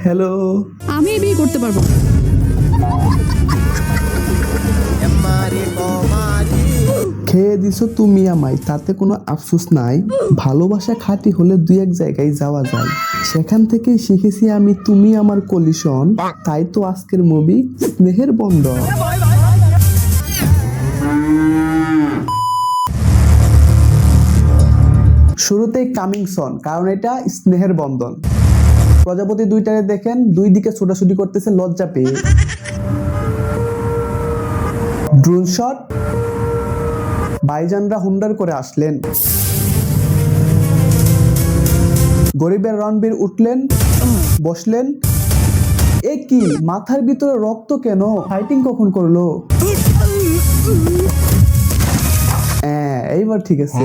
Hello. আমি বিয়ে করতে পারবো না। খেয়ে দিছো তুমি আমায়, তাতে কোনো আফসোস নাই। ভালোবাসা খাঁটি হলে দুই এক জায়গায় যাওয়া যায়, সেখান থেকেই শিখেছি আমি তুমি আমার কলিশন। তাই তো আজকের মুভি স্নেহের বন্ধন। শুরুতেই কামিং সন, কারণ এটা স্নেহের বন্ধন। প্রজাপতি দুইটারে দেখেন, দুই দিকে ছোটাছুটি করতেছে লজ্জা পেয়ে। ড্রোন শট, ভাইজানরা হুন্ডার করে আসলেন। গরিবের রণবীর উঠলেন, বসলেন। এ কি, মাথার ভিতরে রক্ত কেন? ফাইটিং কখন করলো? এইবার ঠিক আছে।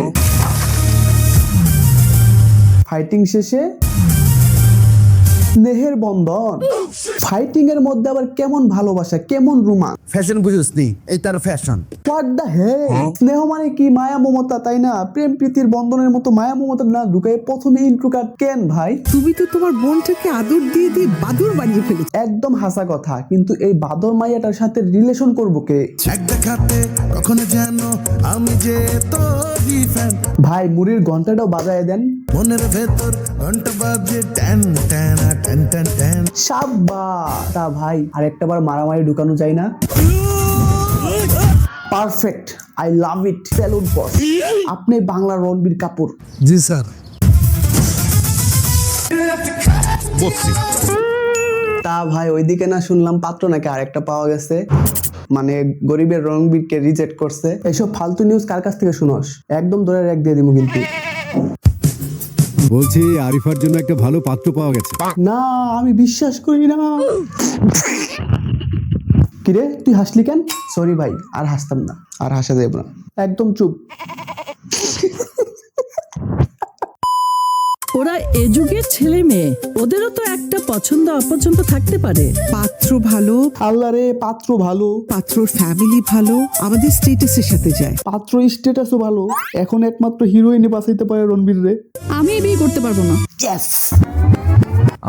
ফাইটিং শেষে স্নেহের বন্ধন। ফাইটিং এর মধ্যে আবার কেমন ভালোবাসা, কেমন রোমান্স। ফ্যাশন বুঝুসনি, এই তার ফ্যাশন। What the hell. স্নেহ মানে কি মায়া মমতা, তাই না? প্রেম প্রীতির বন্ধনের মতো মায়া মমতা না ঢুকাই প্রথমে ইন্ট্রো কাট কেন ভাই? তুমি তো তোমার বোনটাকে আদর দিয়ে দিয়ে বাদুর বানিয়ে ফেলেছ। একদম হাসা কথা, কিন্তু এই বাদর মাইয়াটার সাথে রিলেশন করবো কে? ভাই মুড়ির ঘন্টাটাও বাজায় দেন। মনের ভেতর ঘন্টা বাজে ট্যান ট্যান ট্যান ট্যান ট্যান। সাব্বাস। তা ভাই আরেকটা বার মারামারি ঢুকানো যায় না? Perfect, I love it. Salute boss, আপনি বাংলার রণবীর কাপুর। জি স্যার। তা ভাই ওইদিকে না শুনলাম পাত্র নাকি আরেকটা পাওয়া গেছে, মানে গরিবের রণবীরকে রিজেক্ট করছে। এইসব ফালতু নিউজ কার কাছ থেকে শুনোস? একদম ধরে এক দিয়ে দিব কিন্তু। বলছি আরিফার জন্য একটা ভালো পাত্র পাওয়া গেছে। না, আমি বিশ্বাস করি না। কিরে তুই হাসলি কেন? সরি ভাই, আর হাসতাম না, আর হাসা দেব না, একদম চুপ। ওরা এ যুগের ছেলে মেয়ে, ওদেরও তো একটা পছন্দ অপছন্দ থাকতে পারে। পাত্র ভালো, আল্লাহ রে, পাত্র ভালো, পাত্রর ফ্যামিলি ভালো, আমাদের স্টেটাসের সাথে যায়। পাত্র স্ট্যাটাসও ভালো। এখন একমাত্র হিরোইনে বাঁচাইতে পারে রণবীর রে। আমি বিয়ে করতে পারবো না।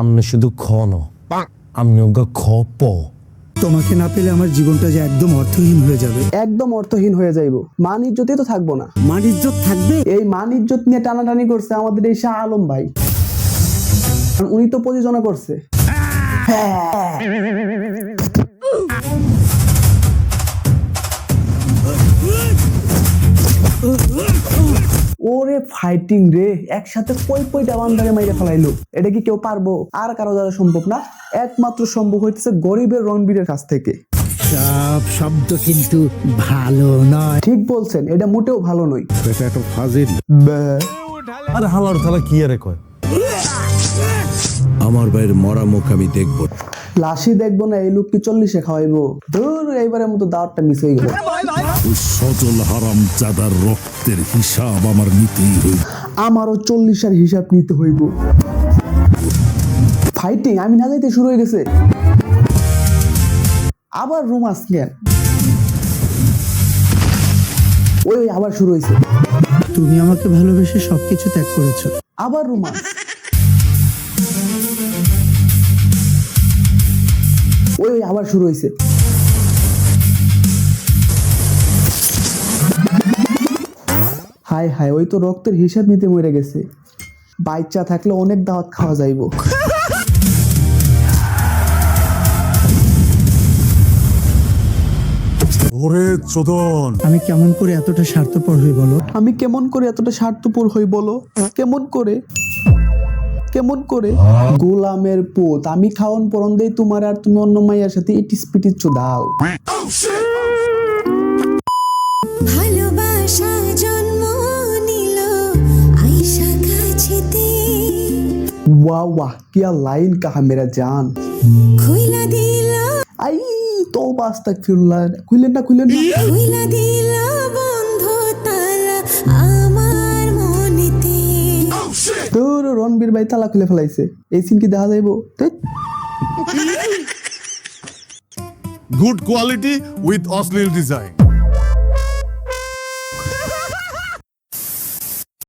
আমি শুধু খ ন, আমি ওগা খ প। তোমাকে না পেলে আমার জীবনটা যে একদম অর্থহীন হয়ে যাবে। একদম অর্থহীন হয়ে যাইব, মান ইজ্জতই তো থাকবো না। মান ইজ্জত থাকবে? এই মান ইজ্জত নিয়ে টানাটানি করছে আমাদের এই শাহ আলম ভাই, কারণ উনি তো প্রযোজনা করছে। ওরে ফাইটিং রে, একসাথে কয়টা বান্দারে মাইরে ফেলাইলো। এটা কি কেউ পারবো? আর কারো দ্বারা সম্ভব না। একমাত্র সম্ভব হইতেছে গরিবের রণবীরের কাছ থেকে। সব শব্দ কিন্তু ভালো নয়। ঠিক বলছেন, এটা মোটেও ভালো নয়। এটা একটা ফাজিল। আরে হালার থালা কি আরে কয়? আমার ভাইয়ের মরা মুখ আমি দেখব। লাশি দেখবো না, এই লোক কি 40-এ খাওয়াইবো? ধুর, এইবারের মতো দাওয়াতটা মিস হয়ে গেল। ওই সজল হারাম জাদার রক্তের হিসাব আমার নিতেই হইব। আমারও 40-এর হিসাব নিতে হইব। ফাইটিং আমি না যাইতে শুরু হয়ে গেছে। আবার রোমান্স কেন? ওই আবার শুরু হয়েছে। তুমি আমাকে ভালোবেসে সবকিছু ত্যাগ করেছো। আবার রোমান্স। ওই আবার শুরু হয়েছে। হায় হায়, ওই তো রক্তের হিসাব নিতে মরে গেছে। বাচ্চা থাকলে অনেক দাওয়াত খাওয়া যাইব। ওরে চোদন, আমি কেমন করে এতটা স্বার্থপর হই বলো? আমি কেমন করে এতটা স্বার্থপর হই বলো? কেমন করে? কেমন করে? গোলামের পোত আমি, খাওন পরন দেই তোমার, আর তুমি অন্য মাইয়ার সাথে ইটিস পিটিস দাও। ভালোবাসা জন্ম নিল আইসা কাছেতে। वाह वाह, क्या लाइन कहा मेरा जान। খুইলা দিল, आई तो আস্তাগফিরুল্লাহ। খুইলেন না, খুইলেন না। খুইলা দিল বন্ধ তালা আমার মনেতে। তোর রণবীর ভাই তালা খুলে ফেলাইছে। এই সিন কি দেখা যাইব? গুড কোয়ালিটি উইথ অশ্লীল ডিজাইন।